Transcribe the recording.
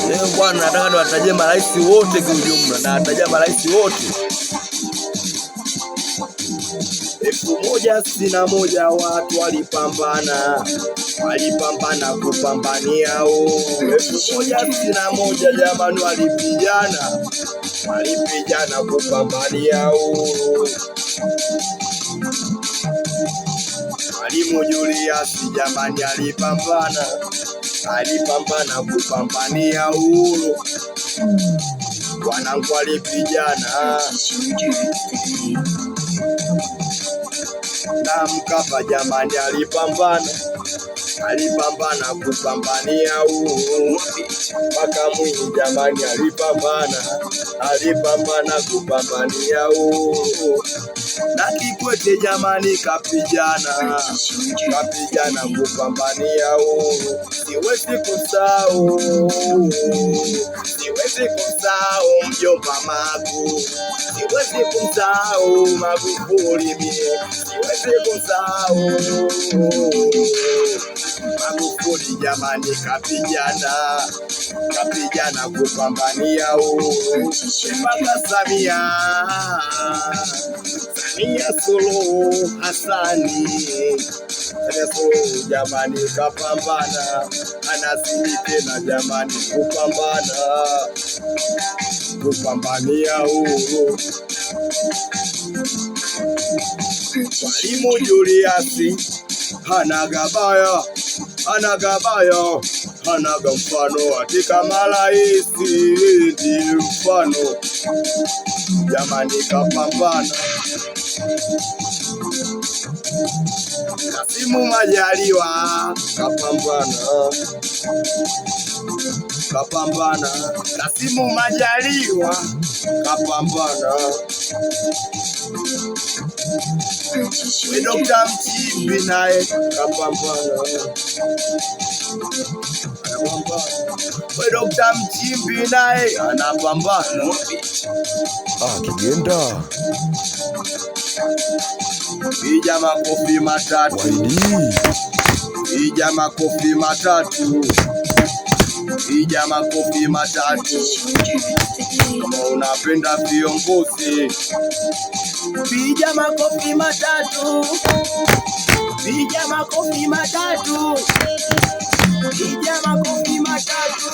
Leo bwana, nataka niwataje marais wote kwa ujumla, na nataja marais wote. 1161 watu walipambana kupambania uhuru. 1161 jamani, walipigana kupambania uhuru. Mwalimu Julius jamani, alipambana kupambania uhuru. Wanangu walipigana. Na Mkapa jamani, alipambana kupambania uhuru. Mpaka Mwinyi jamani, alipambana kupambania uhuru. Na Kikwete jamani, kapigana kupambania uhuru. Siwezi kusahau mjomba Magu, siwezi kusahau Magufuli, siwezi kusahau Magufuli jamani, kapigana kupambania uhuru. Mpaka Samia Suluhu Hassani jamani, kapambana, anazidi tena jamani, kupambania uhuru. Mwalimu Julius hanagabaya, hanaga mfano katika marais, ndi mfano jamani, kapambana. Kassim Majaliwa kapambana. Kassim Majaliwa kapambana. Dr. Mchimbi naye kapambana. Dr. Mchimbi naye anapambana. Kigenda Ija makofi matatu. Ija makofi matatu. Ija makofi matatu. Kama unapenda viongozi, ija makofi matatu. Ija makofi matatu. Ija makofi matatu.